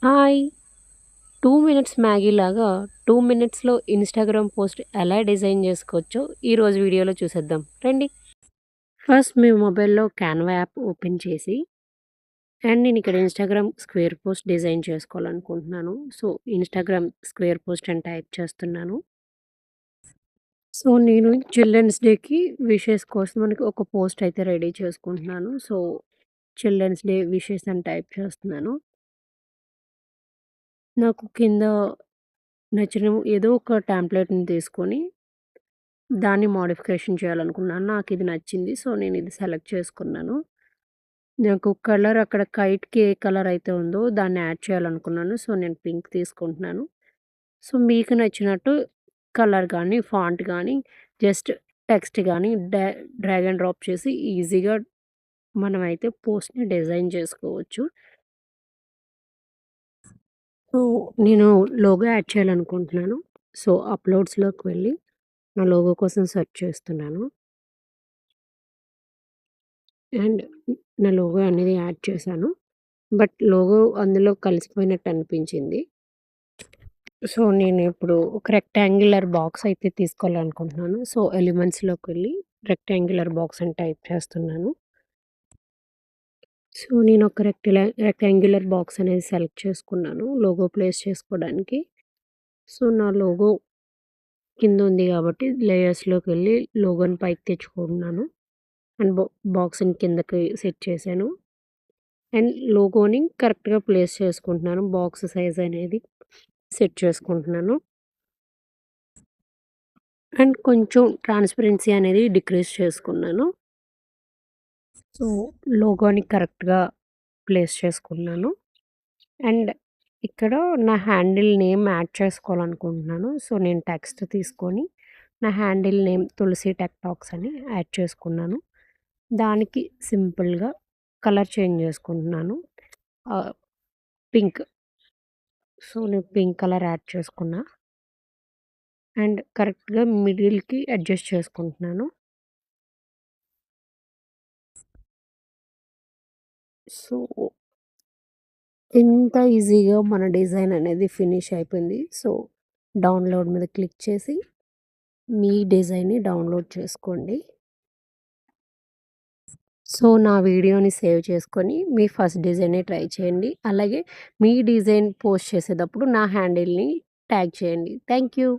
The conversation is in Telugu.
హాయ్! 2 మినిట్స్ మ్యాగీ లాగా 2 మినిట్స్‌లో ఇన్‌స్టాగ్రామ్ పోస్ట్ ఎలా డిజైన్ జేసుకోవచ్చో ఈరోజు వీడియోలో చూసేద్దాం రండి. ఫస్ట్ మీ మొబైల్‌లో క్యాన్వా యాప్ ఓపెన్ చేసి నేను ఇక్కడ ఇన్‌స్టాగ్రామ్ స్క్వేర్ పోస్ట్ డిజైన్ చేసుకోవాలనుకుంటున్నాను. సో, ఇన్‌స్టాగ్రామ్ స్క్వేర్ పోస్ట్ అని టైప్ చేస్తున్నాను. సో, నేను చిల్డ్రన్స్ డేకి విషెస్ కోసం మనకి ఒక పోస్ట్ అయితే రెడీ చేసుకుంటున్నాను. సో, చిల్డ్రన్స్ డే విషెస్ అని టైప్ చేస్తున్నాను. నాకు కింద నచ్చిన ఏదో ఒక టెంప్లేట్‌ని తీసుకొని దాన్ని మోడిఫికేషన్ చేయాలనుకున్నాను. నాకిది నచ్చింది. సో, నేనిది సెలెక్ట్ చేసుకున్నాను. నాకు కలర్ అక్కడ కైట్‌కి ఏ కలర్ అయితే ఉందో దాన్ని యాడ్ చేయాలనుకున్నాను. సో, నేను పింక్ తీసుకుంటున్నాను. సో, మీకు నచ్చినట్టు కలర్ గానీ, ఫాంట్ గానీ, జస్ట్ టెక్స్ట్ గానీ డ్రాగ్ అండ్ డ్రాప్ చేసి ఈజీగా మనమైతే పోస్ట్‌ని డిజైన్ చేసుకోవచ్చు. సో, నేను లోగో యాడ్ చేయాలనుకుంటున్నాను. సో, అప్‌లోడ్స్‌లోకి వెళ్ళి నా లోగో కోసం సెర్చ్ చేస్తున్నాను. అండ్ నా లోగో అనేది యాడ్ చేశాను. బట్ లోగో అందులో కలిసిపోయినట్టు అనిపించింది. సో, నేను ఇప్పుడు ఒక రెక్టాంగులర్ బాక్స్ అయితే తీసుకోవాలనుకుంటున్నాను. సో, ఎలిమెంట్స్‌లోకి వెళ్ళి రెక్టాంగులర్ బాక్స్ అని టైప్ చేస్తున్నాను. సో, నేను ఒక రెక్టాంగులర్ బాక్స్ అనేది సెలెక్ట్ చేసుకున్నాను లోగో ప్లేస్ చేసుకోవడానికి. సో, నా లోగో కింద ఉంది కాబట్టి లేయర్స్‌లోకి వెళ్ళి లోగోని పైకి తెచ్చుకుంటున్నాను. అండ్ బాక్స్‌ని కిందకి సెట్ చేశాను. అండ్ లోగోని కరెక్ట్‌గా ప్లేస్ చేసుకుంటున్నాను. బాక్స్ సైజ్ అనేది సెట్ చేసుకుంటున్నాను. అండ్ కొంచెం ట్రాన్స్‌పరెన్సీ అనేది డిక్రీజ్ చేసుకున్నాను. సో, లోగోని కరెక్ట్‌గా ప్లేస్ చేసుకున్నాను. అండ్ ఇక్కడ నా హ్యాండిల్ నేమ్ యాడ్ చేసుకోవాలనుకుంటున్నాను. సో, నేను టెక్స్ట్ తీసుకొని నా హ్యాండిల్ నేమ్ తులసి టెక్ టాక్స్ అని యాడ్ చేసుకున్నాను. దానికి సింపుల్‌గా కలర్ చేంజ్ చేసుకుంటున్నాను. ఆహ్, పింక్. సో, నేను పింక్ కలర్ యాడ్ చేసుకున్నా. అండ్ కరెక్ట్‌గా మిడిల్‌కి అడ్జస్ట్ చేసుకుంటున్నాను. సో, ఇంత ఈజీగా మన డిజైన్ అనేది ఫినిష్ అయిపోయింది. సో, డౌన్‌లోడ్ మీద క్లిక్ చేసి మీ డిజైన్‌ని డౌన్‌లోడ్ చేసుకోండి. సో, నా వీడియోని సేవ్ చేసుకొని మీ ఫస్ట్ డిజైనే ట్రై చేయండి. అలాగే మీ డిజైన్ పోస్ట్ చేసేటప్పుడు నా హ్యాండిల్‌ని ట్యాగ్ చేయండి. Thank you.